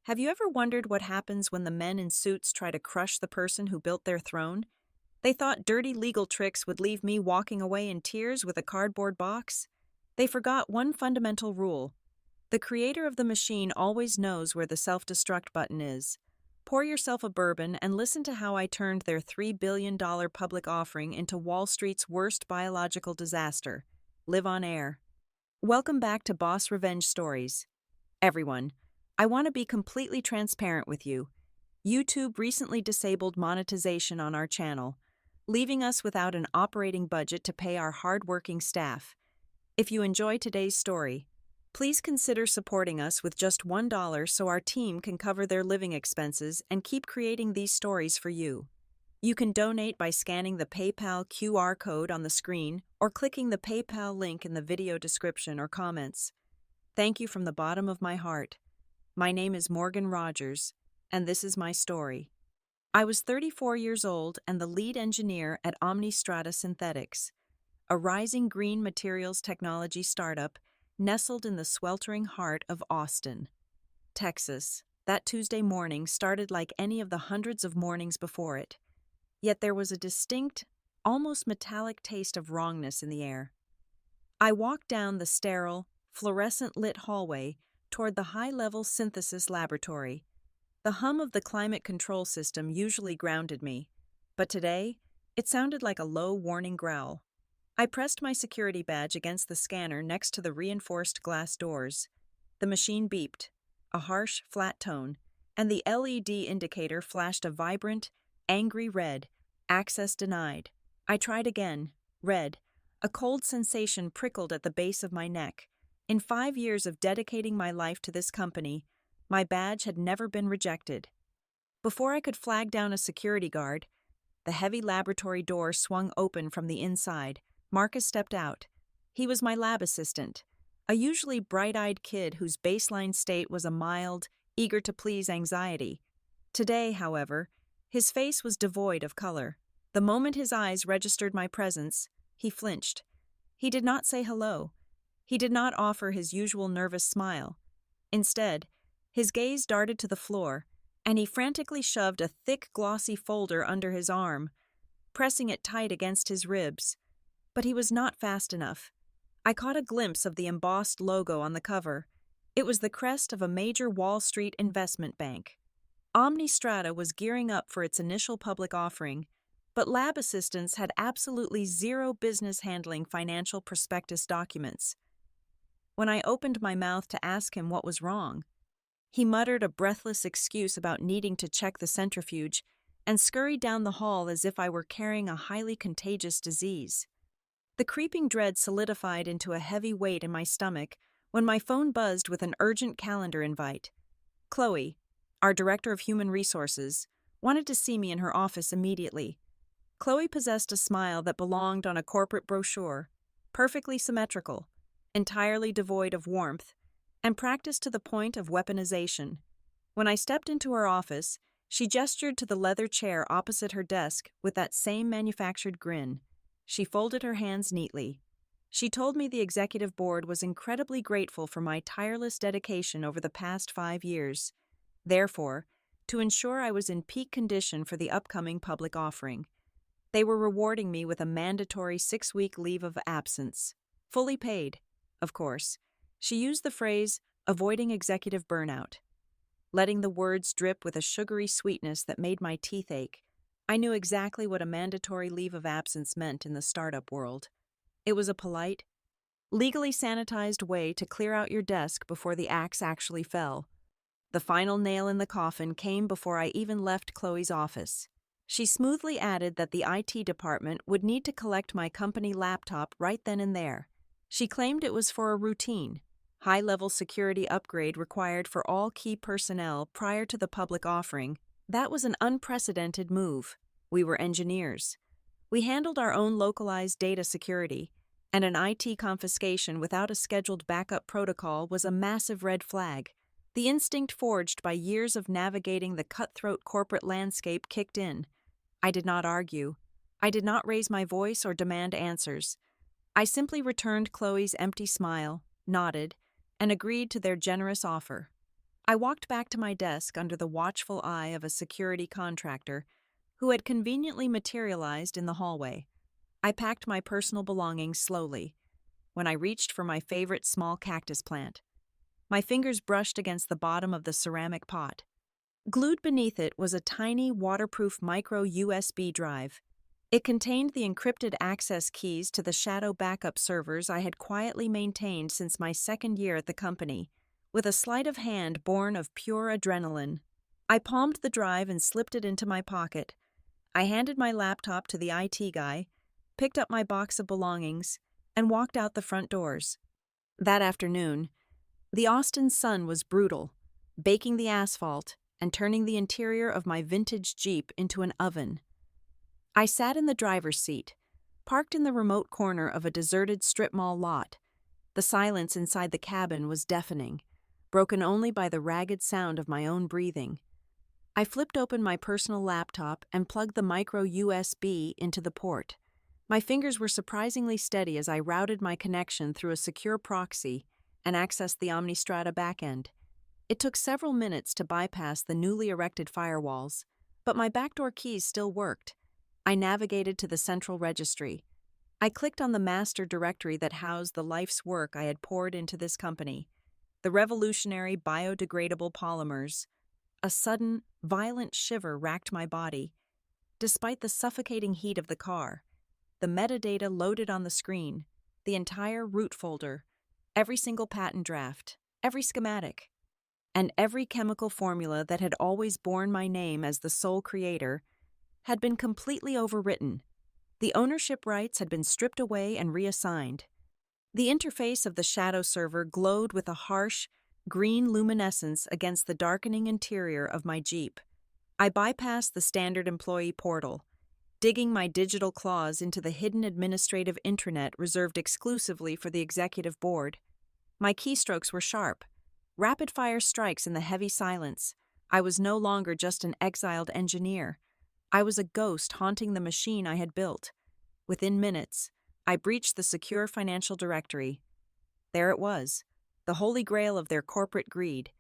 Have you ever wondered what happens when the men in suits try to crush the person who built their throne? They thought dirty legal tricks would leave me walking away in tears with a cardboard box. They forgot one fundamental rule. The creator of the machine always knows where the self-destruct button is. Pour yourself a bourbon and listen to how I turned their $3 billion public offering into Wall Street's worst biological disaster. Live on air. Welcome back to Boss Revenge Stories. Everyone, I want to be completely transparent with you. YouTube recently disabled monetization on our channel, leaving us without an operating budget to pay our hardworking staff. If you enjoy today's story, please consider supporting us with just $1 so our team can cover their living expenses and keep creating these stories for you. You can donate by scanning the PayPal QR code on the screen or clicking the PayPal link in the video description or comments. Thank you from the bottom of my heart. My name is Morgan Rogers, and this is my story. I was 34 years old and the lead engineer at Omnistrata Synthetics, a rising green materials technology startup nestled in the sweltering heart of Austin, Texas. That Tuesday morning started like any of the hundreds of mornings before it. Yet there was a distinct, almost metallic taste of wrongness in the air. I walked down the sterile, fluorescent-lit hallway toward the high-level synthesis laboratory. The hum of the climate control system usually grounded me, but today, it sounded like a low warning growl. I pressed my security badge against the scanner next to the reinforced glass doors. The machine beeped, a harsh, flat tone, and the LED indicator flashed a vibrant, angry red, access denied. I tried again, red. A cold sensation prickled at the base of my neck. In 5 years of dedicating my life to this company, my badge had never been rejected. Before I could flag down a security guard, the heavy laboratory door swung open from the inside. Marcus stepped out. He was my lab assistant, a usually bright-eyed kid whose baseline state was a mild, eager-to-please anxiety. Today, however, his face was devoid of color. The moment his eyes registered my presence, he flinched. He did not say hello. He did not offer his usual nervous smile. Instead, his gaze darted to the floor, and he frantically shoved a thick, glossy folder under his arm, pressing it tight against his ribs. But he was not fast enough. I caught a glimpse of the embossed logo on the cover. It was the crest of a major Wall Street investment bank. Omnistrata was gearing up for its initial public offering, but lab assistants had absolutely zero business handling financial prospectus documents. When I opened my mouth to ask him what was wrong, he muttered a breathless excuse about needing to check the centrifuge and scurried down the hall as if I were carrying a highly contagious disease. The creeping dread solidified into a heavy weight in my stomach when my phone buzzed with an urgent calendar invite. Chloe, our director of human resources, wanted to see me in her office immediately. Chloe possessed a smile that belonged on a corporate brochure, perfectly symmetrical, entirely devoid of warmth, and practiced to the point of weaponization. When I stepped into her office, she gestured to the leather chair opposite her desk with that same manufactured grin. She folded her hands neatly. She told me the executive board was incredibly grateful for my tireless dedication over the past 5 years. Therefore, to ensure I was in peak condition for the upcoming public offering, they were rewarding me with a mandatory 6-week leave of absence. Fully paid, of course. She used the phrase, avoiding executive burnout. Letting the words drip with a sugary sweetness that made my teeth ache, I knew exactly what a mandatory leave of absence meant in the startup world. It was a polite, legally sanitized way to clear out your desk before the axe actually fell. The final nail in the coffin came before I even left Chloe's office. She smoothly added that the IT department would need to collect my company laptop right then and there. She claimed it was for a routine, high-level security upgrade required for all key personnel prior to the public offering. That was an unprecedented move. We were engineers. We handled our own localized data security, and an IT confiscation without a scheduled backup protocol was a massive red flag. The instinct forged by years of navigating the cutthroat corporate landscape kicked in. I did not argue. I did not raise my voice or demand answers. I simply returned Chloe's empty smile, nodded, and agreed to their generous offer. I walked back to my desk under the watchful eye of a security contractor who had conveniently materialized in the hallway. I packed my personal belongings slowly. When I reached for my favorite small cactus plant, my fingers brushed against the bottom of the ceramic pot. Glued beneath it was a tiny, waterproof micro USB drive. It contained the encrypted access keys to the shadow backup servers I had quietly maintained since my second year at the company, with a sleight of hand born of pure adrenaline. I palmed the drive and slipped it into my pocket. I handed my laptop to the IT guy, picked up my box of belongings, and walked out the front doors. That afternoon, the Austin sun was brutal, baking the asphalt and turning the interior of my vintage Jeep into an oven. I sat in the driver's seat, parked in the remote corner of a deserted strip mall lot. The silence inside the cabin was deafening, broken only by the ragged sound of my own breathing. I flipped open my personal laptop and plugged the micro USB into the port. My fingers were surprisingly steady as I routed my connection through a secure proxy and accessed the Omnistrata backend. It took several minutes to bypass the newly erected firewalls, but my backdoor keys still worked. I navigated to the central registry. I clicked on the master directory that housed the life's work I had poured into this company, the revolutionary biodegradable polymers. A sudden, violent shiver racked my body. Despite the suffocating heat of the car, the metadata loaded on the screen, the entire root folder, every single patent draft, every schematic, and every chemical formula that had always borne my name as the sole creator had been completely overwritten. The ownership rights had been stripped away and reassigned. The interface of the shadow server glowed with a harsh, green luminescence against the darkening interior of my Jeep. I bypassed the standard employee portal, digging my digital claws into the hidden administrative intranet reserved exclusively for the executive board. My keystrokes were sharp, rapid-fire strikes in the heavy silence. I was no longer just an exiled engineer. I was a ghost haunting the machine I had built. Within minutes, I breached the secure financial directory. There it was, the holy grail of their corporate greed.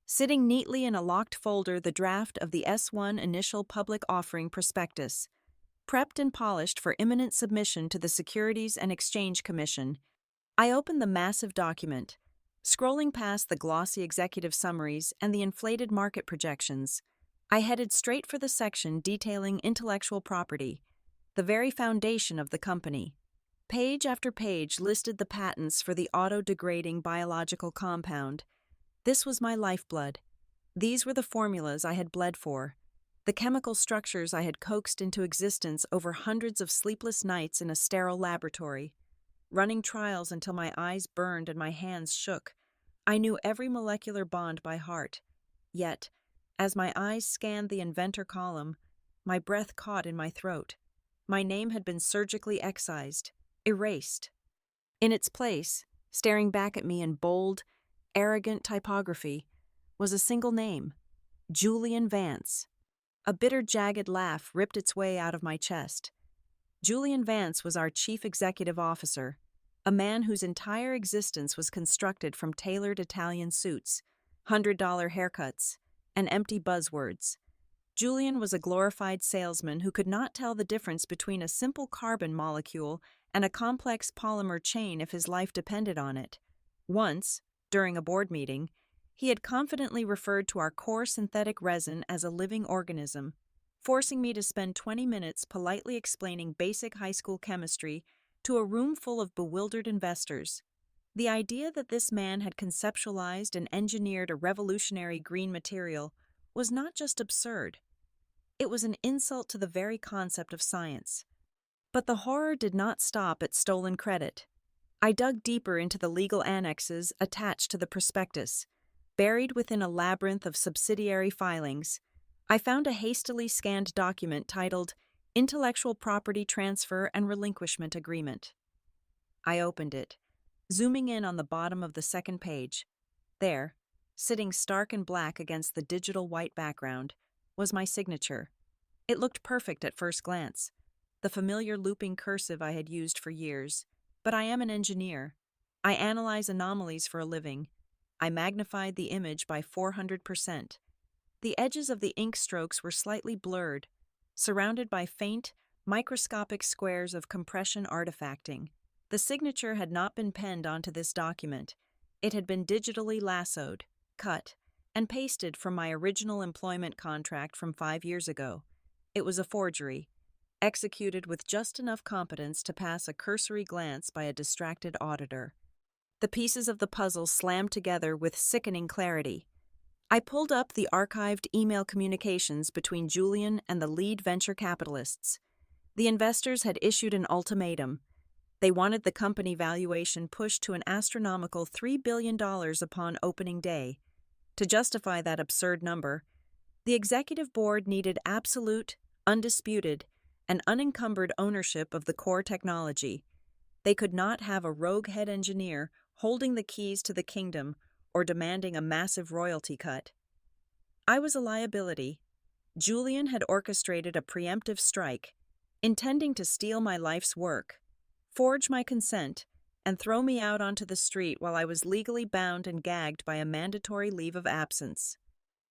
Sitting neatly in a locked folder, the draft of the S1 initial public offering prospectus, prepped and polished for imminent submission to the Securities and Exchange Commission. I opened the massive document, scrolling past the glossy executive summaries and the inflated market projections. I headed straight for the section detailing intellectual property, the very foundation of the company. Page after page listed the patents for the auto-degrading biological compound. This was my lifeblood. These were the formulas I had bled for, the chemical structures I had coaxed into existence over hundreds of sleepless nights in a sterile laboratory, running trials until my eyes burned and my hands shook. I knew every molecular bond by heart. Yet, as my eyes scanned the inventor column, my breath caught in my throat. My name had been surgically excised, erased. In its place, staring back at me in bold, arrogant typography, was a single name, Julian Vance. A bitter, jagged laugh ripped its way out of my chest. Julian Vance was our chief executive officer, a man whose entire existence was constructed from tailored Italian suits, $100 haircuts, and empty buzzwords. Julian was a glorified salesman who could not tell the difference between a simple carbon molecule and a complex polymer chain if his life depended on it. Once, during a board meeting, he had confidently referred to our core synthetic resin as a living organism, forcing me to spend 20 minutes politely explaining basic high school chemistry to a room full of bewildered investors. The idea that this man had conceptualized and engineered a revolutionary green material was not just absurd. It was an insult to the very concept of science. But the horror did not stop at stolen credit. I dug deeper into the legal annexes attached to the prospectus. Buried within a labyrinth of subsidiary filings, I found a hastily scanned document titled Intellectual Property Transfer and Relinquishment Agreement. I opened it, zooming in on the bottom of the second page. There, sitting stark and black against the digital white background, was my signature. It looked perfect at first glance, the familiar looping cursive I had used for years. But I am an engineer. I analyze anomalies for a living. I magnified the image by 400%. The edges of the ink strokes were slightly blurred, surrounded by faint, microscopic squares of compression artifacting. The signature had not been penned onto this document. It had been digitally lassoed, cut, and pasted from my original employment contract from 5 years ago. It was a forgery, executed with just enough competence to pass a cursory glance by a distracted auditor. The pieces of the puzzle slammed together with sickening clarity. I pulled up the archived email communications between Julian and the lead venture capitalists. The investors had issued an ultimatum. They wanted the company valuation pushed to an astronomical $3 billion upon opening day. To justify that absurd number, the executive board needed absolute, undisputed, and unencumbered ownership of the core technology. They could not have a rogue head engineer holding the keys to the kingdom or demanding a massive royalty cut. I was a liability. Julian had orchestrated a preemptive strike, intending to steal my life's work, forge my consent, and throw me out onto the street while I was legally bound and gagged by a mandatory leave of absence.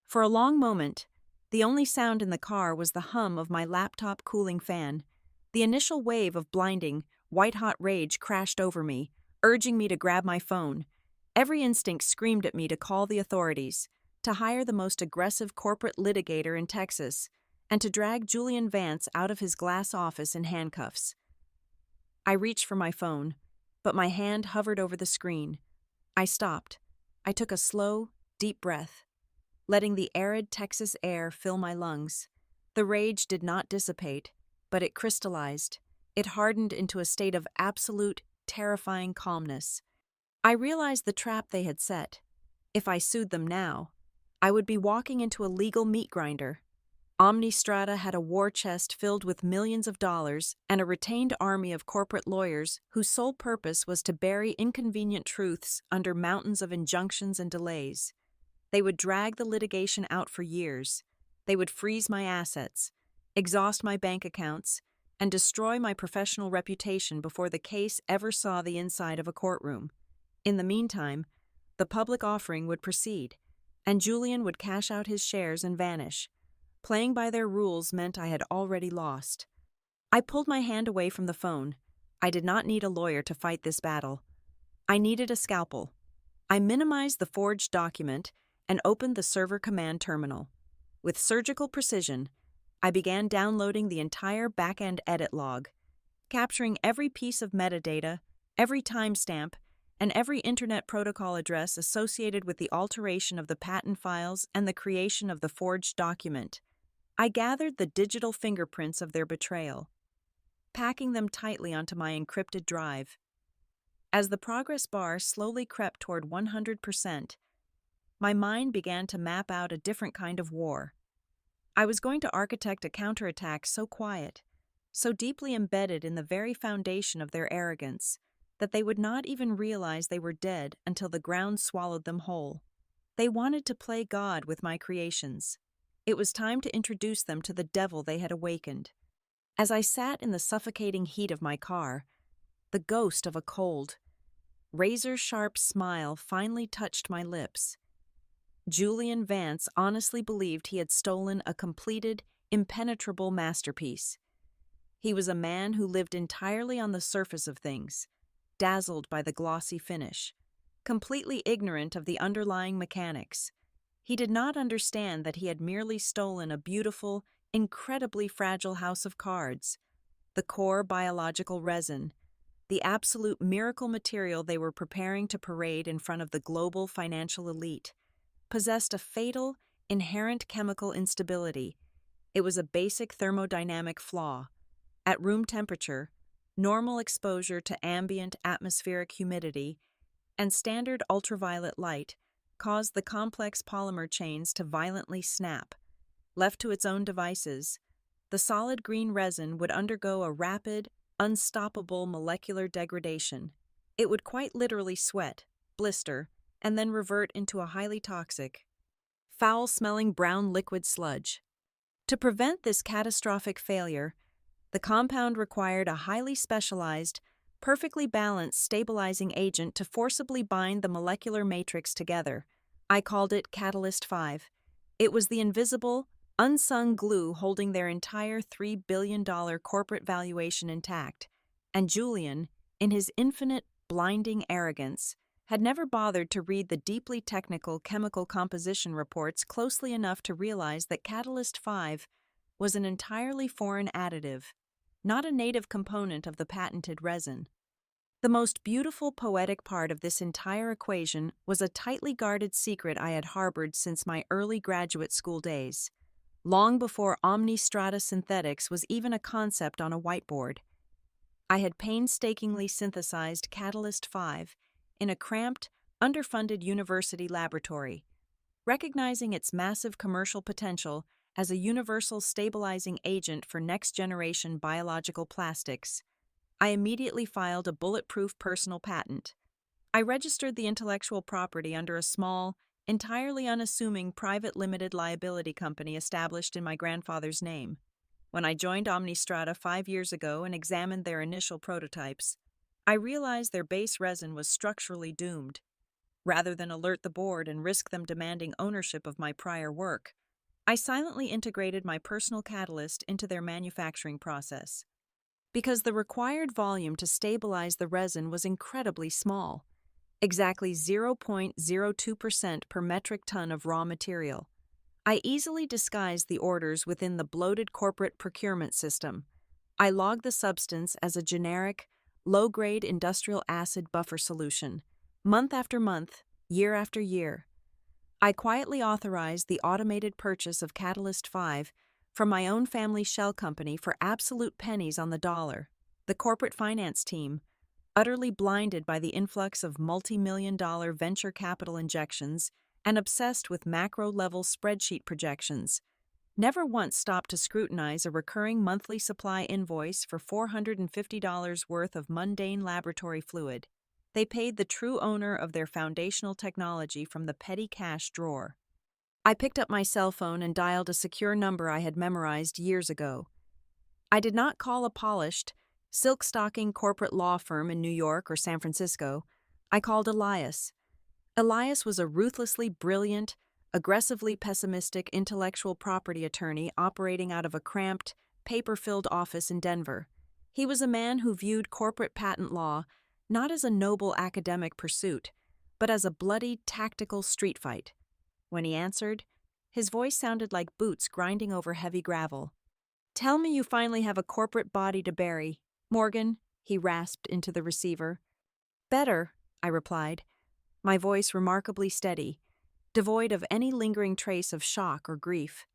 For a long moment, the only sound in the car was the hum of my laptop cooling fan. The initial wave of blinding, white-hot rage crashed over me, urging me to grab my phone. Every instinct screamed at me to call the authorities, to hire the most aggressive corporate litigator in Texas, and to drag Julian Vance out of his glass office in handcuffs. I reached for my phone, but my hand hovered over the screen. I stopped. I took a slow, deep breath, letting the arid Texas air fill my lungs. The rage did not dissipate, but it crystallized. It hardened into a state of absolute, terrifying calmness. I realized the trap they had set. If I sued them now, I would be walking into a legal meat grinder. Omnistrata had a war chest filled with millions of dollars and a retained army of corporate lawyers whose sole purpose was to bury inconvenient truths under mountains of injunctions and delays. They would drag the litigation out for years. They would freeze my assets, exhaust my bank accounts, and destroy my professional reputation before the case ever saw the inside of a courtroom. In the meantime, the public offering would proceed, and Julian would cash out his shares and vanish. Playing by their rules meant I had already lost. I pulled my hand away from the phone. I did not need a lawyer to fight this battle. I needed a scalpel. I minimized the forged document and opened the server command terminal. With surgical precision, I began downloading the entire back-end edit log, capturing every piece of metadata, every timestamp, and every Internet Protocol address associated with the alteration of the patent files and the creation of the forged document. I gathered the digital fingerprints of their betrayal, packing them tightly onto my encrypted drive. As the progress bar slowly crept toward 100%, my mind began to map out a different kind of war. I was going to architect a counterattack so quiet, so deeply embedded in the very foundation of their arrogance, that they would not even realize they were dead until the ground swallowed them whole. They wanted to play God with my creations. It was time to introduce them to the devil they had awakened. As I sat in the suffocating heat of my car, the ghost of a cold, razor-sharp smile finally touched my lips. Julian Vance honestly believed he had stolen a completed, impenetrable masterpiece. He was a man who lived entirely on the surface of things, dazzled by the glossy finish, completely ignorant of the underlying mechanics. He did not understand that he had merely stolen a beautiful, incredibly fragile house of cards, the core biological resin, the absolute miracle material they were preparing to parade in front of the global financial elite, possessed a fatal, inherent chemical instability. It was a basic thermodynamic flaw. At room temperature, normal exposure to ambient atmospheric humidity, and standard ultraviolet light caused the complex polymer chains to violently snap. Left to its own devices, the solid green resin would undergo a rapid, unstoppable molecular degradation. It would quite literally sweat, blister, and then revert into a highly toxic, foul-smelling brown liquid sludge. To prevent this catastrophic failure, the compound required a highly specialized perfectly balanced stabilizing agent to forcibly bind the molecular matrix together. I called it Catalyst 5. It was the invisible, unsung glue holding their entire $3 billion corporate valuation intact. And Julian, in his infinite, blinding arrogance, had never bothered to read the deeply technical chemical composition reports closely enough to realize that Catalyst 5 was an entirely foreign additive, not a native component of the patented resin. The most beautiful poetic part of this entire equation was a tightly guarded secret I had harbored since my early graduate school days, long before omnistrata synthetics was even a concept on a whiteboard. I had painstakingly synthesized Catalyst 5 in a cramped, underfunded university laboratory, recognizing its massive commercial potential as a universal stabilizing agent for next-generation biological plastics. I immediately filed a bulletproof personal patent. I registered the intellectual property under a small, entirely unassuming private limited liability company established in my grandfather's name. When I joined Omnistrata 5 years ago and examined their initial prototypes, I realized their base resin was structurally doomed. Rather than alert the board and risk them demanding ownership of my prior work, I silently integrated my personal catalyst into their manufacturing process. Because the required volume to stabilize the resin was incredibly small, exactly 0.02% per metric ton of raw material, I easily disguised the orders within the bloated corporate procurement system. I logged the substance as a generic, low-grade industrial acid buffer solution, month after month, year after year. I quietly authorized the automated purchase of Catalyst 5 from my own family shell company for absolute pennies on the dollar. The corporate finance team, utterly blinded by the influx of multi-million-dollar venture capital injections and obsessed with macro-level spreadsheet projections, never once stopped to scrutinize a recurring monthly supply invoice for $450 worth of mundane laboratory fluid. They paid the true owner of their foundational technology from the petty cash drawer. I picked up my cell phone and dialed a secure number I had memorized years ago. I did not call a polished, silk-stocking corporate law firm in New York or San Francisco. I called Elias. Elias was a ruthlessly brilliant, aggressively pessimistic intellectual property attorney operating out of a cramped, paper-filled office in Denver. He was a man who viewed corporate patent law not as a noble academic pursuit, but as a bloody, tactical street fight. When he answered, his voice sounded like boots grinding over heavy gravel. "Tell me you finally have a corporate body to bury, Morgan," he rasped into the receiver. "Better," I replied, my voice remarkably steady, devoid of any lingering trace of shock or grief.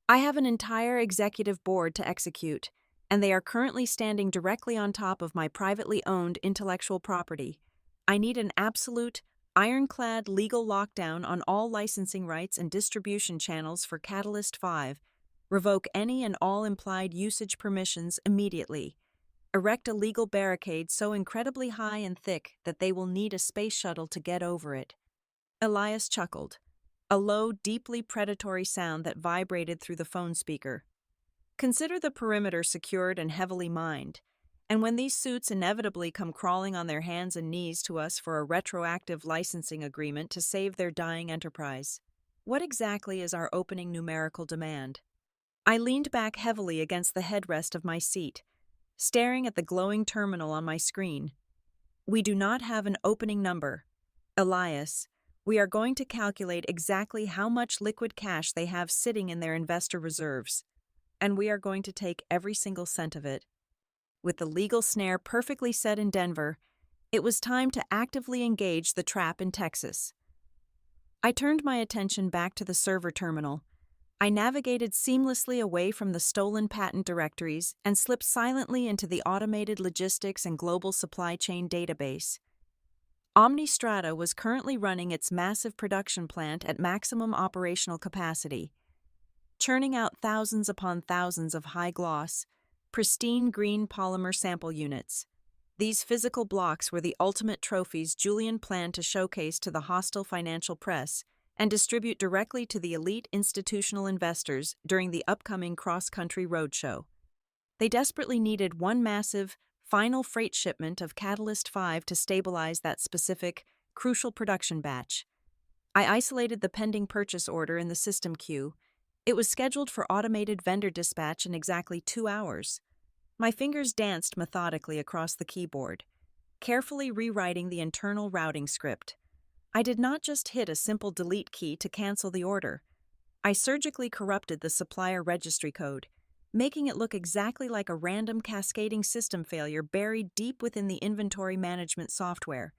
"I have an entire executive board to execute, and they are currently standing directly on top of my privately owned intellectual property. I need an absolute, ironclad legal lockdown on all licensing rights and distribution channels for Catalyst 5, revoke any and all implied usage permissions immediately, erect a legal barricade so incredibly high and thick that they will need a space shuttle to get over it." Elias chuckled, a low, deeply predatory sound that vibrated through the phone speaker. "Consider the perimeter secured and heavily mined, and when these suits inevitably come crawling on their hands and knees to us for a retroactive licensing agreement to save their dying enterprise, what exactly is our opening numerical demand?" I leaned back heavily against the headrest of my seat, staring at the glowing terminal on my screen. "We do not have an opening number. Elias, we are going to calculate exactly how much liquid cash they have sitting in their investor reserves, and we are going to take every single cent of it." With the legal snare perfectly set in Denver, it was time to actively engage the trap in Texas. I turned my attention back to the server terminal. I navigated seamlessly away from the stolen patent directories and slipped silently into the automated logistics and global supply chain database. Omnistrata was currently running its massive production plant at maximum operational capacity, churning out thousands upon thousands of high-gloss, pristine green polymer sample units. These physical blocks were the ultimate trophies Julian planned to showcase to the hostile financial press and distribute directly to the elite institutional investors during the upcoming cross-country roadshow. They desperately needed one massive, final freight shipment of Catalyst 5 to stabilize that specific, crucial production batch. I isolated the pending purchase order in the system queue. It was scheduled for automated vendor dispatch in exactly 2 hours. My fingers danced methodically across the keyboard, carefully rewriting the internal routing script. I did not just hit a simple delete key to cancel the order. I surgically corrupted the supplier registry code, making it look exactly like a random cascading system failure buried deep within the inventory management software.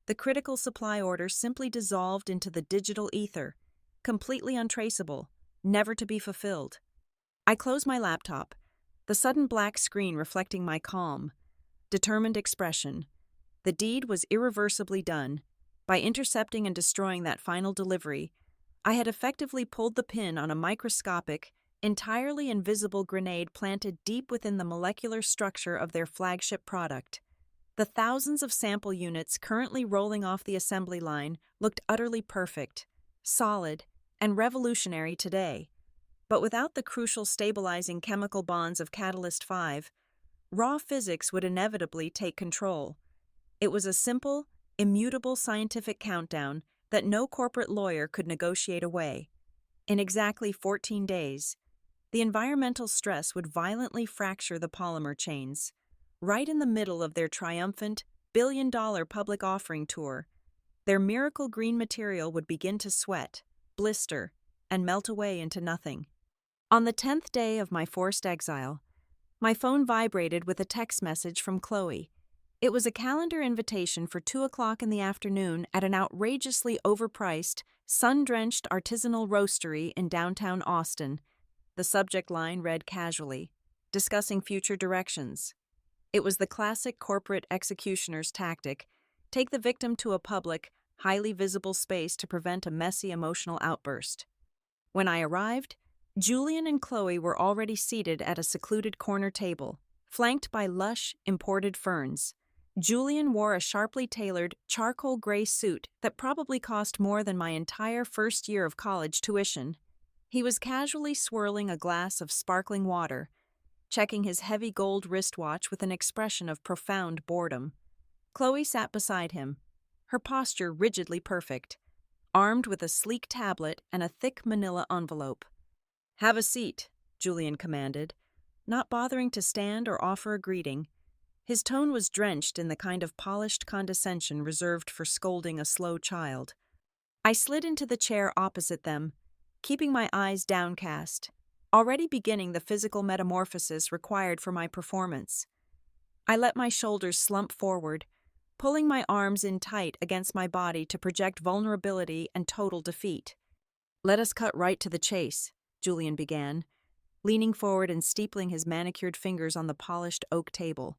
The critical supply order simply dissolved into the digital ether, completely untraceable, never to be fulfilled. I closed my laptop, the sudden black screen reflecting my calm, determined expression. The deed was irreversibly done. By intercepting and destroying that final delivery, I had effectively pulled the pin on a microscopic, entirely invisible grenade planted deep within the molecular structure of their flagship product. The thousands of sample units currently rolling off the assembly line looked utterly perfect, solid, and revolutionary today. But without the crucial stabilizing chemical bonds of Catalyst 5, raw physics would inevitably take control. It was a simple, immutable scientific countdown that no corporate lawyer could negotiate away. In exactly 14 days, the environmental stress would violently fracture the polymer chains. Right in the middle of their triumphant, billion-dollar public offering tour, their miracle green material would begin to sweat, blister, and melt away into nothing. On the 10th day of my forced exile, my phone vibrated with a text message from Chloe. It was a calendar invitation for 2 o'clock in the afternoon at an outrageously overpriced, sun-drenched artisanal roastery in downtown Austin. The subject line read casually, discussing future directions. It was the classic corporate executioner's tactic: take the victim to a public, highly visible space to prevent a messy emotional outburst. When I arrived, Julian and Chloe were already seated at a secluded corner table, flanked by lush, imported ferns. Julian wore a sharply tailored, charcoal gray suit that probably cost more than my entire first year of college tuition. He was casually swirling a glass of sparkling water, checking his heavy gold wristwatch with an expression of profound boredom. Chloe sat beside him, her posture rigidly perfect, armed with a sleek tablet and a thick manila envelope. "Have a seat," Julian commanded, not bothering to stand or offer a greeting. His tone was drenched in the kind of polished condescension reserved for scolding a slow child. I slid into the chair opposite them, keeping my eyes downcast, already beginning the physical metamorphosis required for my performance. I let my shoulders slump forward, pulling my arms in tight against my body to project vulnerability and total defeat. "Let us cut right to the chase," Julian began, leaning forward and steepling his manicured fingers on the polished oak table.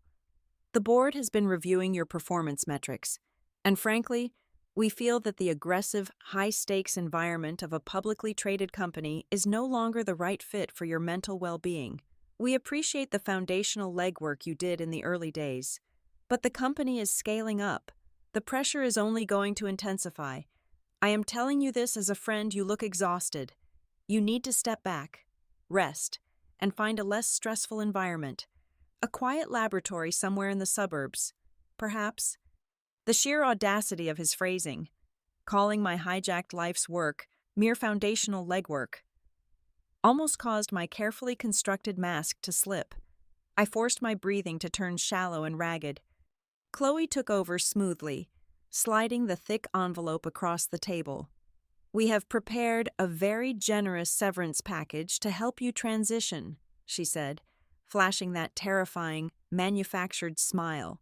"The board has been reviewing your performance metrics, and frankly, we feel that the aggressive, high-stakes environment of a publicly traded company is no longer the right fit for your mental well-being. We appreciate the foundational legwork you did in the early days, but the company is scaling up. The pressure is only going to intensify. I am telling you this as a friend. You look exhausted. You need to step back, rest, and find a less stressful environment. A quiet laboratory somewhere in the suburbs, perhaps." The sheer audacity of his phrasing, calling my hijacked life's work mere foundational legwork, almost caused my carefully constructed mask to slip. I forced my breathing to turn shallow and ragged. Chloe took over smoothly, sliding the thick envelope across the table. "We have prepared a very generous severance package to help you transition," she said, flashing that terrifying, manufactured smile.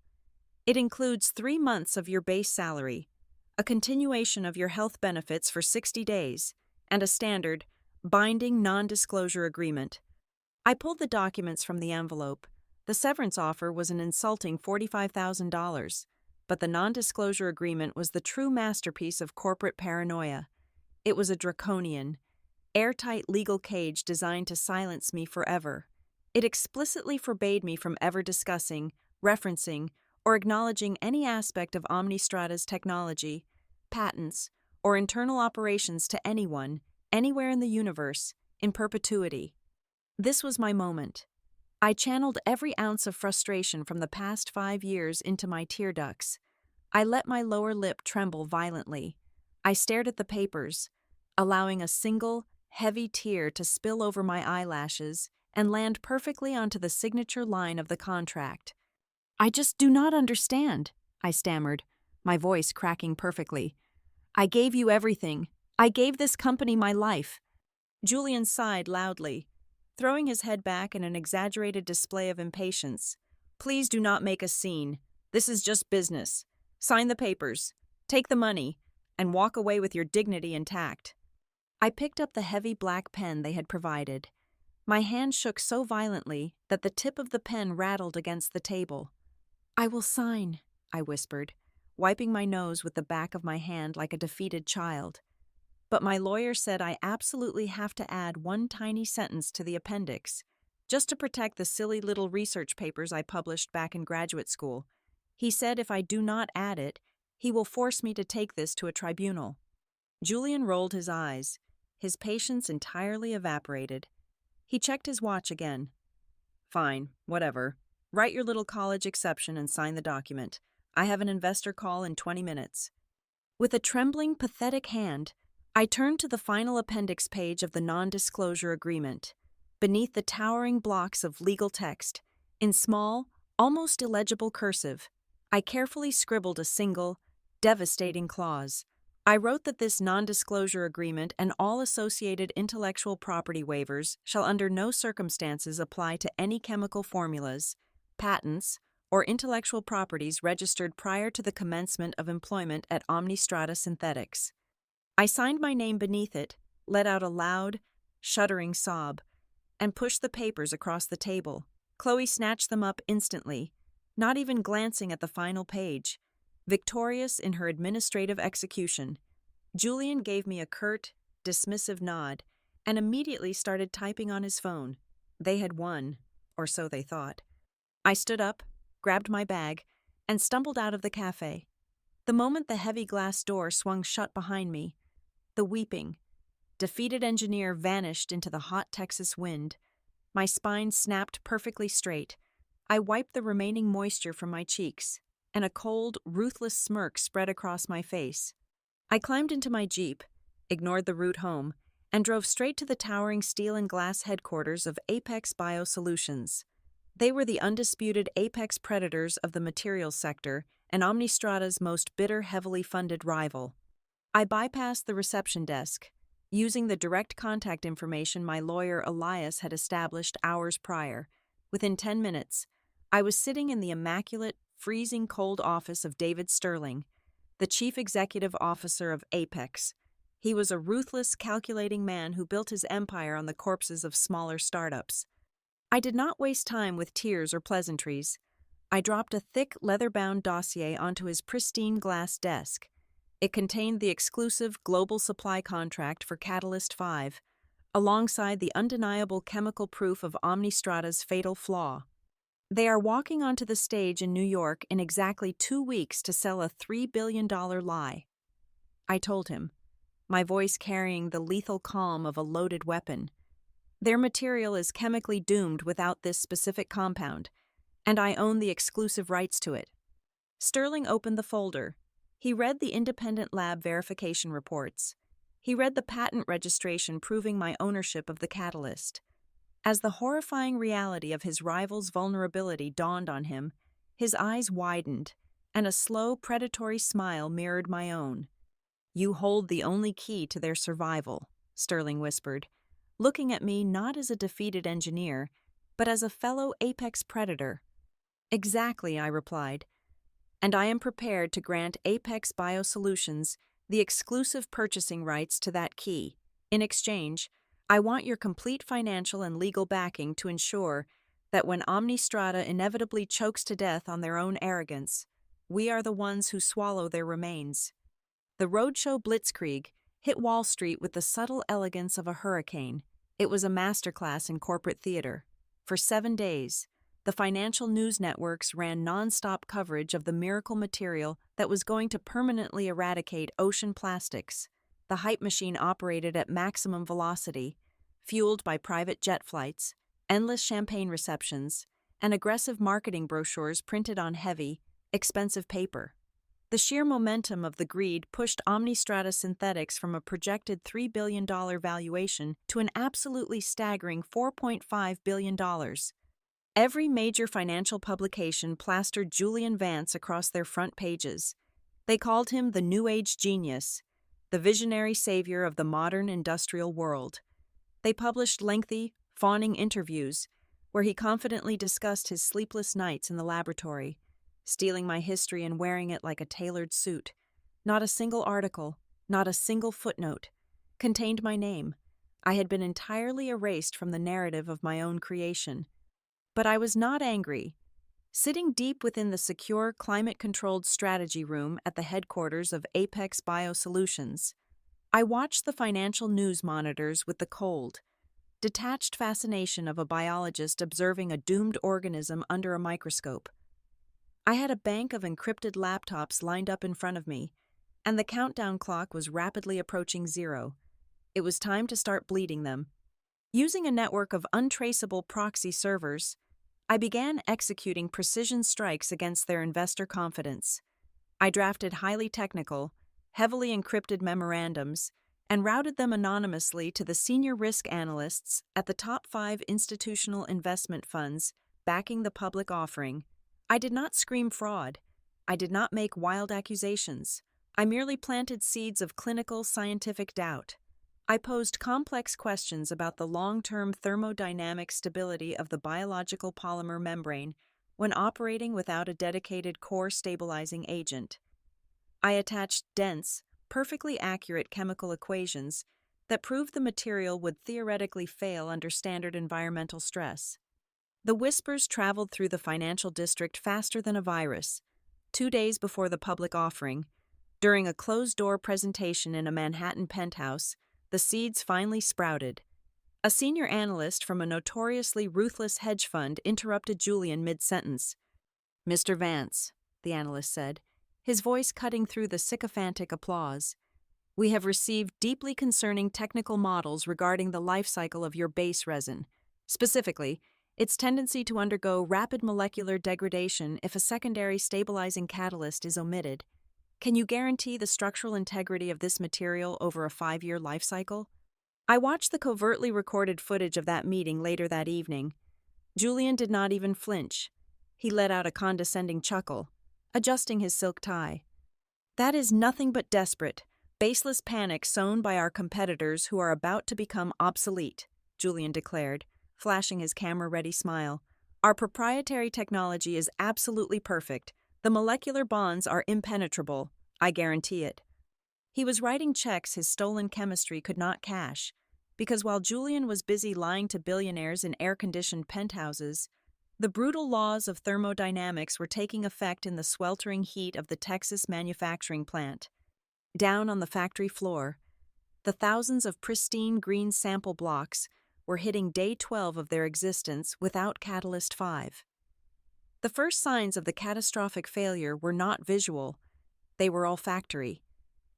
"It includes 3 months of your base salary, a continuation of your health benefits for 60 days, and a standard, binding non-disclosure agreement." I pulled the documents from the envelope. The severance offer was an insulting $45,000, but the non-disclosure agreement was the true masterpiece of corporate paranoia. It was a draconian, airtight legal cage designed to silence me forever. It explicitly forbade me from ever discussing, referencing, or acknowledging any aspect of Omnistrata's technology, patents, or internal operations to anyone, anywhere in the universe, in perpetuity. This was my moment. I channeled every ounce of frustration from the past 5 years into my tear ducts. I let my lower lip tremble violently. I stared at the papers, allowing a single, heavy tear to spill over my eyelashes and land perfectly onto the signature line of the contract. "I just do not understand," I stammered, my voice cracking perfectly. "I gave you everything. I gave this company my life." Julian sighed loudly, throwing his head back in an exaggerated display of impatience. "Please do not make a scene. This is just business. Sign the papers, take the money, and walk away with your dignity intact." I picked up the heavy black pen they had provided. My hand shook so violently that the tip of the pen rattled against the table. "I will sign," I whispered, wiping my nose with the back of my hand like a defeated child. But my lawyer said I absolutely have to add one tiny sentence to the appendix, just to protect the silly little research papers I published back in graduate school. He said if I do not add it, he will force me to take this to a tribunal. Julian rolled his eyes, his patience entirely evaporated. He checked his watch again. "Fine, whatever. Write your little college exception and sign the document. I have an investor call in 20 minutes. With a trembling, pathetic hand, I turned to the final appendix page of the non-disclosure agreement. Beneath the towering blocks of legal text, in small, almost illegible cursive, I carefully scribbled a single, devastating clause. I wrote that this non-disclosure agreement and all associated intellectual property waivers shall under no circumstances apply to any chemical formulas, patents, or intellectual properties registered prior to the commencement of employment at Omnistrata Synthetics. I signed my name beneath it, let out a loud, shuddering sob, and pushed the papers across the table. Chloe snatched them up instantly, not even glancing at the final page. Victorious in her administrative execution, Julian gave me a curt, dismissive nod and immediately started typing on his phone. They had won, or so they thought. I stood up, grabbed my bag, and stumbled out of the cafe. The moment the heavy glass door swung shut behind me, the weeping, defeated engineer vanished into the hot Texas wind. My spine snapped perfectly straight. I wiped the remaining moisture from my cheeks, and a cold, ruthless smirk spread across my face. I climbed into my Jeep, ignored the route home, and drove straight to the towering steel and glass headquarters of Apex Biosolutions. They were the undisputed apex predators of the materials sector and Omnistrata's most bitter, heavily funded rival. I bypassed the reception desk, using the direct contact information my lawyer Elias had established hours prior. Within 10 minutes, I was sitting in the immaculate, freezing cold office of David Sterling, the chief executive officer of Apex. He was a ruthless, calculating man who built his empire on the corpses of smaller startups. I did not waste time with tears or pleasantries. I dropped a thick, leather-bound dossier onto his pristine glass desk. It contained the exclusive global supply contract for Catalyst 5, alongside the undeniable chemical proof of Omnistrata's fatal flaw. They are walking onto the stage in New York in exactly 2 weeks to sell a $3 billion lie. I told him, my voice carrying the lethal calm of a loaded weapon. Their material is chemically doomed without this specific compound, and I own the exclusive rights to it. Sterling opened the folder. He read the independent lab verification reports. He read the patent registration proving my ownership of the catalyst. As the horrifying reality of his rival's vulnerability dawned on him, his eyes widened, and a slow, predatory smile mirrored my own. "You hold the only key to their survival," Sterling whispered, looking at me not as a defeated engineer, but as a fellow apex predator. "Exactly," I replied, "and I am prepared to grant Apex Biosolutions the exclusive purchasing rights to that key. In exchange, I want your complete financial and legal backing to ensure that when Omnistrata inevitably chokes to death on their own arrogance, we are the ones who swallow their remains." The roadshow blitzkrieg hit Wall Street with the subtle elegance of a hurricane. It was a masterclass in corporate theater. For 7 days, the financial news networks ran nonstop coverage of the miracle material that was going to permanently eradicate ocean plastics. The hype machine operated at maximum velocity, fueled by private jet flights, endless champagne receptions, and aggressive marketing brochures printed on heavy, expensive paper. The sheer momentum of the greed pushed Omnistrata Synthetics from a projected $3 billion valuation to an absolutely staggering $4.5 billion. Every major financial publication plastered Julian Vance across their front pages. They called him the New Age genius, the visionary savior of the modern industrial world. They published lengthy, fawning interviews where he confidently discussed his sleepless nights in the laboratory, stealing my history and wearing it like a tailored suit. Not a single article, not a single footnote, contained my name. I had been entirely erased from the narrative of my own creation. But I was not angry. Sitting deep within the secure, climate-controlled strategy room at the headquarters of Apex Biosolutions, I watched the financial news monitors with the cold, detached fascination of a biologist observing a doomed organism under a microscope. I had a bank of encrypted laptops lined up in front of me, and the countdown clock was rapidly approaching 0. It was time to start bleeding them. Using a network of untraceable proxy servers, I began executing precision strikes against their investor confidence. I drafted highly technical, heavily encrypted memorandums and routed them anonymously to the senior risk analysts at the top 5 institutional investment funds backing the public offering. I did not scream fraud. I did not make wild accusations. I merely planted seeds of clinical scientific doubt. I posed complex questions about the long-term thermodynamic stability of the biological polymer membrane when operating without a dedicated core stabilizing agent. I attached dense, perfectly accurate chemical equations that proved the material would theoretically fail under standard environmental stress. The whispers traveled through the financial district faster than a virus. 2 days before the public offering, during a closed-door presentation in a Manhattan penthouse, the seeds finally sprouted. A senior analyst from a notoriously ruthless hedge fund interrupted Julian mid-sentence. "Mr. Vance," the analyst said, his voice cutting through the sycophantic applause, "we have received deeply concerning technical models regarding the life cycle of your base resin, specifically, its tendency to undergo rapid molecular degradation if a secondary stabilizing catalyst is omitted. Can you guarantee the structural integrity of this material over a 5-year life cycle?" I watched the covertly recorded footage of that meeting later that evening. Julian did not even flinch. He let out a condescending chuckle, adjusting his silk tie. "That is nothing but desperate, baseless panic sown by our competitors who are about to become obsolete," Julian declared, flashing his camera-ready smile. "Our proprietary technology is absolutely perfect. The molecular bonds are impenetrable. I guarantee it." He was writing checks his stolen chemistry could not cash, because while Julian was busy lying to billionaires in air-conditioned penthouses, the brutal laws of thermodynamics were taking effect in the sweltering heat of the Texas manufacturing plant. Down on the factory floor, the thousands of pristine green sample blocks were hitting day 12 of their existence without Catalyst 5. The first signs of the catastrophic failure were not visual, they were olfactory.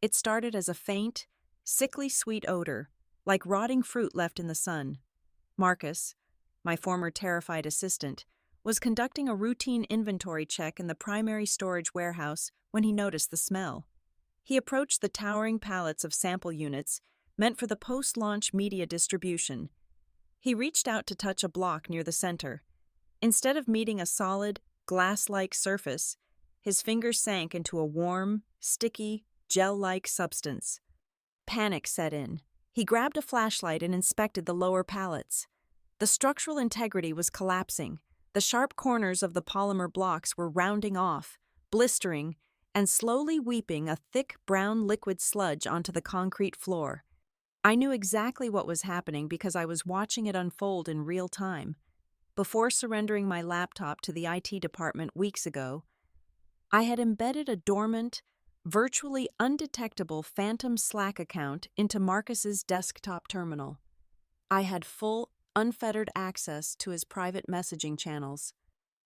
It started as a faint, sickly sweet odor, like rotting fruit left in the sun. Marcus, my former terrified assistant, was conducting a routine inventory check in the primary storage warehouse when he noticed the smell. He approached the towering pallets of sample units meant for the post-launch media distribution. He reached out to touch a block near the center. Instead of meeting a solid, glass-like surface, his fingers sank into a warm, sticky, gel-like substance. Panic set in. He grabbed a flashlight and inspected the lower pallets. The structural integrity was collapsing. The sharp corners of the polymer blocks were rounding off, blistering, and slowly weeping a thick brown liquid sludge onto the concrete floor. I knew exactly what was happening because I was watching it unfold in real time. Before surrendering my laptop to the IT department weeks ago, I had embedded a dormant, virtually undetectable phantom Slack account into Marcus's desktop terminal. I had full, unfettered access to his private messaging channels.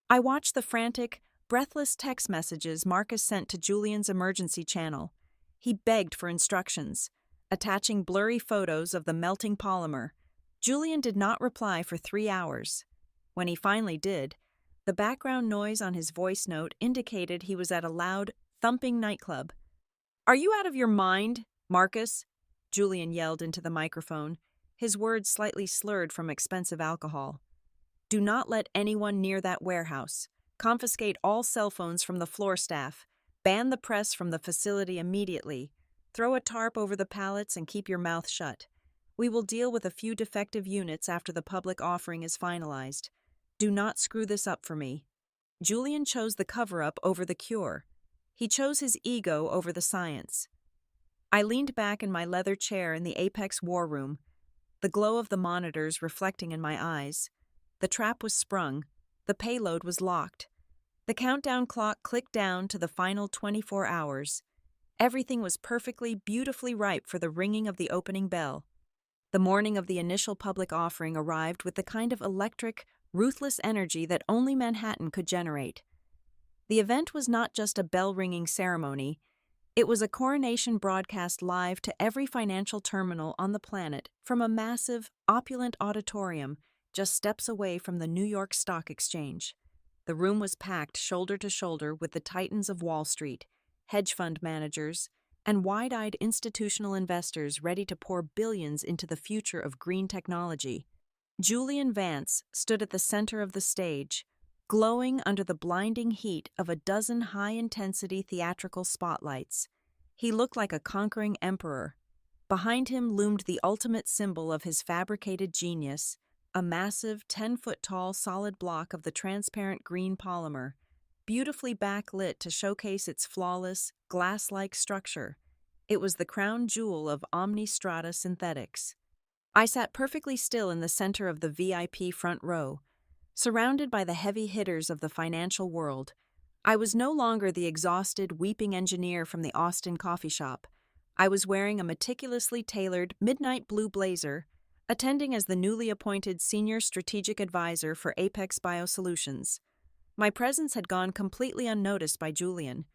I watched the frantic, breathless text messages Marcus sent to Julian's emergency channel. He begged for instructions, attaching blurry photos of the melting polymer. Julian did not reply for 3 hours. When he finally did, the background noise on his voice note indicated he was at a loud, thumping nightclub. "Are you out of your mind, Marcus?" Julian yelled into the microphone, his words slightly slurred from expensive alcohol. "Do not let anyone near that warehouse. Confiscate all cell phones from the floor staff. Ban the press from the facility immediately. Throw a tarp over the pallets and keep your mouth shut. We will deal with a few defective units after the public offering is finalized. Do not screw this up for me." Julian chose the cover-up over the cure. He chose his ego over the science. I leaned back in my leather chair in the Apex war room, the glow of the monitors reflecting in my eyes. The trap was sprung. The payload was locked. The countdown clock clicked down to the final 24 hours. Everything was perfectly, beautifully ripe for the ringing of the opening bell. The morning of the initial public offering arrived with the kind of electric, ruthless energy that only Manhattan could generate. The event was not just a bell-ringing ceremony. It was a coronation broadcast live to every financial terminal on the planet from a massive, opulent auditorium just steps away from the New York Stock Exchange. The room was packed shoulder to shoulder with the titans of Wall Street, hedge fund managers, and wide-eyed institutional investors ready to pour billions into the future of green technology. Julian Vance stood at the center of the stage, glowing under the blinding heat of a dozen high-intensity theatrical spotlights. He looked like a conquering emperor. Behind him loomed the ultimate symbol of his fabricated genius, a massive 10-foot-tall solid block of the transparent green polymer, beautifully backlit to showcase its flawless, glass-like structure. It was the crown jewel of Omnistrata synthetics. I sat perfectly still in the center of the VIP front row, surrounded by the heavy hitters of the financial world. I was no longer the exhausted, weeping engineer from the Austin coffee shop. I was wearing a meticulously tailored midnight blue blazer, attending as the newly appointed Senior Strategic Advisor for Apex Biosolutions. My presence had gone completely unnoticed by Julian,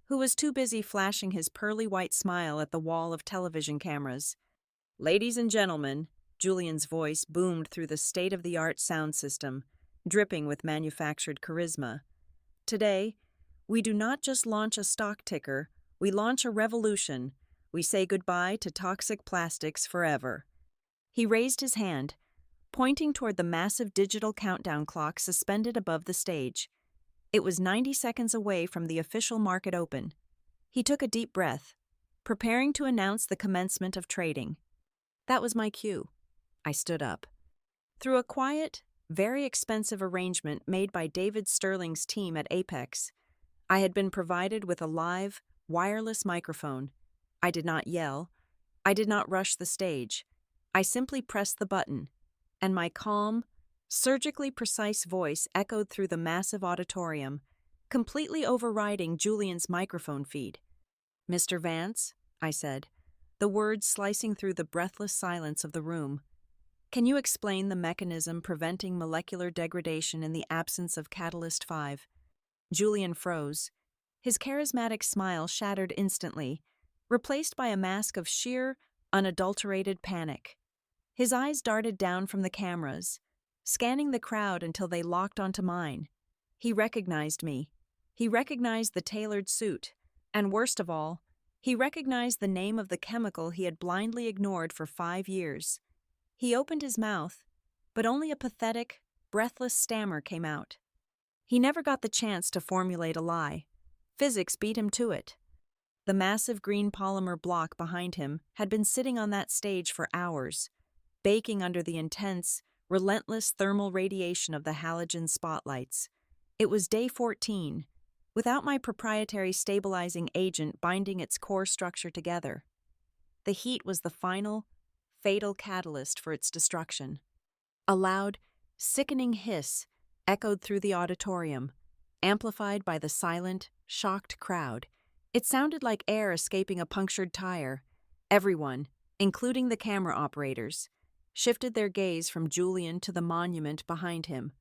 who was too busy flashing his pearly white smile at the wall of television cameras. "Ladies and gentlemen," Julian's voice boomed through the state-of-the-art sound system, dripping with manufactured charisma. "Today, we do not just launch a stock ticker, we launch a revolution. We say goodbye to toxic plastics forever." He raised his hand, pointing toward the massive digital countdown clock suspended above the stage. It was 90 seconds away from the official market open. He took a deep breath, preparing to announce the commencement of trading. That was my cue. I stood up. Through a quiet, very expensive arrangement made by David Sterling's team at Apex, I had been provided with a live, wireless microphone. I did not yell. I did not rush the stage. I simply pressed the button, and my calm, surgically precise voice echoed through the massive auditorium, completely overriding Julian's microphone feed. "Mr. Vance," I said, the words slicing through the breathless silence of the room. "Can you explain the mechanism preventing molecular degradation in the absence of Catalyst 5? Julian froze. His charismatic smile shattered instantly, replaced by a mask of sheer, unadulterated panic. His eyes darted down from the cameras, scanning the crowd until they locked onto mine. He recognized me. He recognized the tailored suit, and worst of all, he recognized the name of the chemical he had blindly ignored for 5 years. He opened his mouth, but only a pathetic, breathless stammer came out. He never got the chance to formulate a lie. Physics beat him to it. The massive green polymer block behind him had been sitting on that stage for hours, baking under the intense, relentless thermal radiation of the halogen spotlights. It was day 14, without my proprietary stabilizing agent binding its core structure together. The heat was the final, fatal catalyst for its destruction. A loud, sickening hiss echoed through the auditorium, amplified by the silent, shocked crowd. It sounded like air escaping a punctured tire. Everyone, including the camera operators, shifted their gaze from Julian to the monument behind him.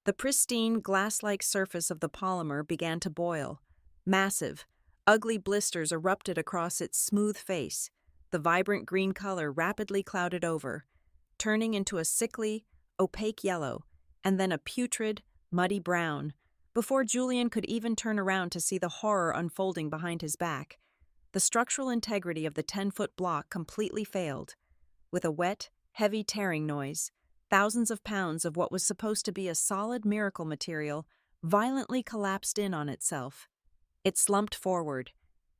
The pristine, glass-like surface of the polymer began to boil. Massive, ugly blisters erupted across its smooth face. The vibrant green color rapidly clouded over, turning into a sickly, opaque yellow, and then a putrid, muddy brown, before Julian could even turn around to see the horror unfolding behind his back. The structural integrity of the 10-foot block completely failed. With a wet, heavy tearing noise, thousands of pounds of what was supposed to be a solid miracle material violently collapsed in on itself. It slumped forward,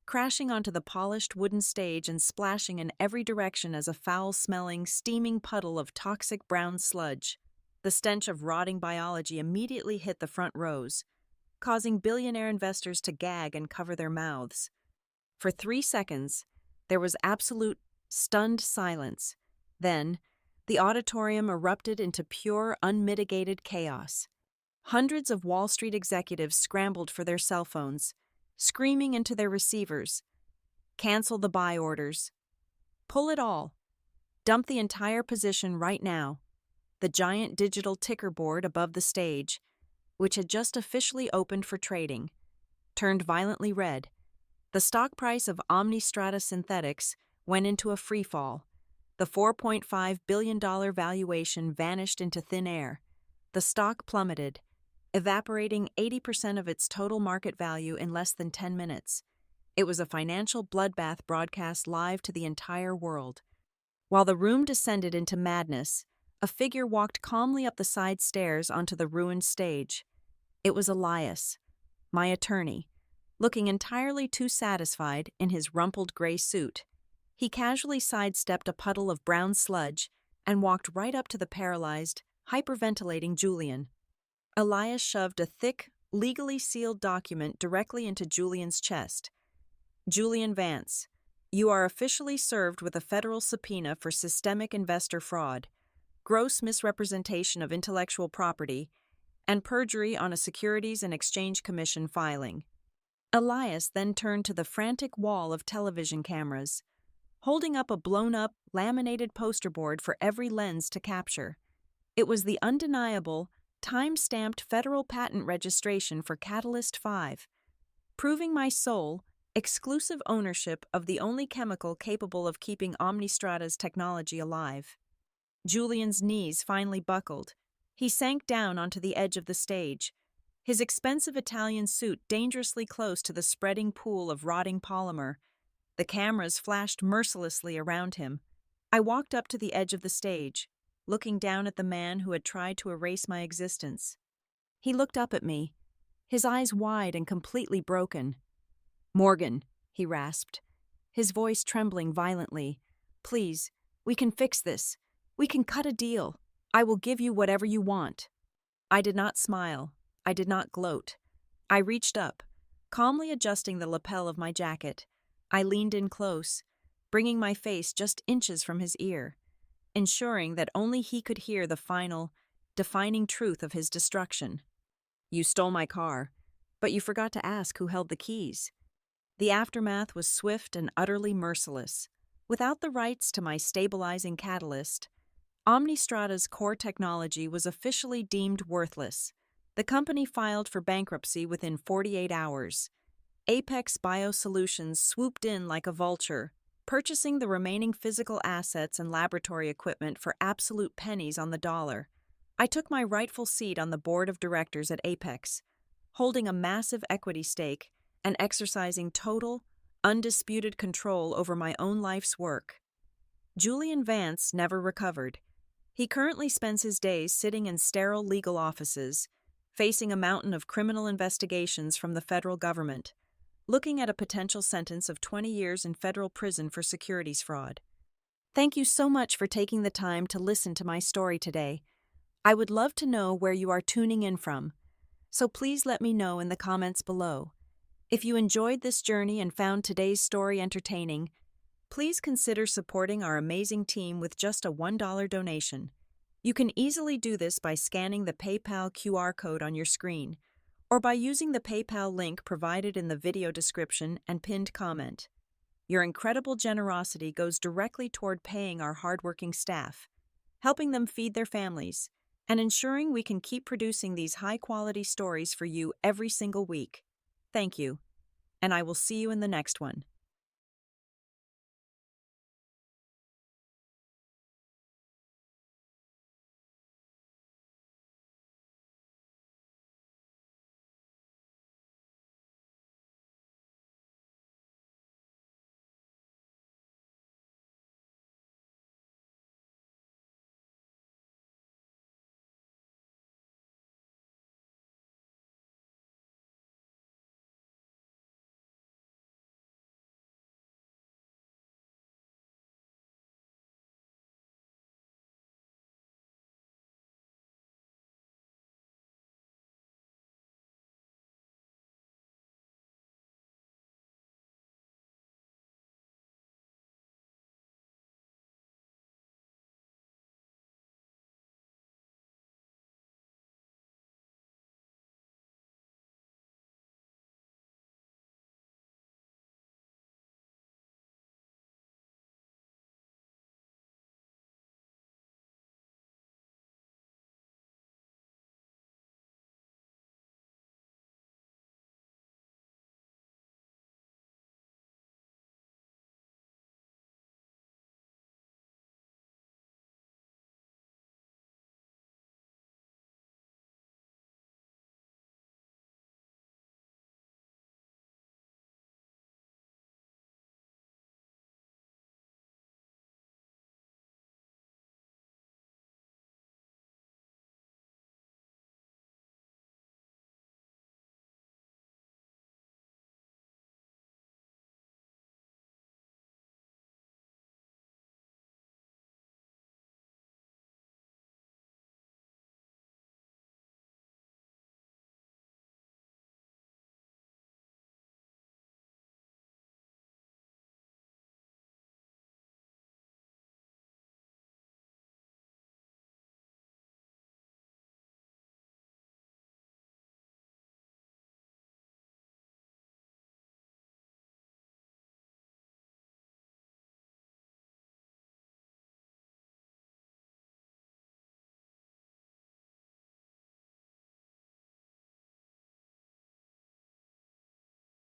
crashing onto the polished wooden stage and splashing in every direction as a foul-smelling, steaming puddle of toxic brown sludge. The stench of rotting biology immediately hit the front rows, causing billionaire investors to gag and cover their mouths. For 3 seconds, there was absolute, stunned silence. Then, the auditorium erupted into pure, unmitigated chaos. Hundreds of Wall Street executives scrambled for their cell phones, screaming into their receivers, "Cancel the buy orders. Pull it all. Dump the entire position right now." The giant digital ticker board above the stage, which had just officially opened for trading, turned violently red. The stock price of Omnistrata Synthetics went into a freefall. The $4.5 billion valuation vanished into thin air. The stock plummeted, evaporating 80% of its total market value in less than 10 minutes. It was a financial bloodbath broadcast live to the entire world. While the room descended into madness, a figure walked calmly up the side stairs onto the ruined stage. It was Elias, my attorney, looking entirely too satisfied in his rumpled gray suit. He casually sidestepped a puddle of brown sludge and walked right up to the paralyzed, hyperventilating Julian. Elias shoved a thick, legally sealed document directly into Julian's chest. "Julian Vance, you are officially served with a federal subpoena for systemic investor fraud, gross misrepresentation of intellectual property, and perjury on a Securities and Exchange Commission filing." Elias then turned to the frantic wall of television cameras, holding up a blown-up, laminated poster board for every lens to capture. It was the undeniable, time-stamped federal patent registration for Catalyst 5, proving my sole, exclusive ownership of the only chemical capable of keeping Omnistrata's technology alive. Julian's knees finally buckled. He sank down onto the edge of the stage, his expensive Italian suit dangerously close to the spreading pool of rotting polymer. The cameras flashed mercilessly around him. I walked up to the edge of the stage, looking down at the man who had tried to erase my existence. He looked up at me, his eyes wide and completely broken. "Morgan," he rasped, his voice trembling violently. "Please, we can fix this. We can cut a deal. I will give you whatever you want." I did not smile. I did not gloat. I reached up, calmly adjusting the lapel of my jacket. I leaned in close, bringing my face just inches from his ear, ensuring that only he could hear the final, defining truth of his destruction. "You stole my car, but you forgot to ask who held the keys." The aftermath was swift and utterly merciless. Without the rights to my stabilizing catalyst, Omnistrata's core technology was officially deemed worthless. The company filed for bankruptcy within 48 hours. Apex Biosolutions swooped in like a vulture, purchasing the remaining physical assets and laboratory equipment for absolute pennies on the dollar. I took my rightful seat on the board of directors at Apex, holding a massive equity stake and exercising total, undisputed control over my own life's work. Julian Vance never recovered. He currently spends his days sitting in sterile legal offices, facing a mountain of criminal investigations from the federal government, looking at a potential sentence of 20 years in federal prison for securities fraud. Thank you so much for taking the time to listen to my story today. I would love to know where you are tuning in from, so please let me know in the comments below. If you enjoyed this journey and found today's story entertaining, please consider supporting our amazing team with just a $1 donation. You can easily do this by scanning the PayPal QR code on your screen, or by using the PayPal link provided in the video description and pinned comment. Your incredible generosity goes directly toward paying our hardworking staff, helping them feed their families, and ensuring we can keep producing these high-quality stories for you every single week. Thank you, and I will see you in the next one.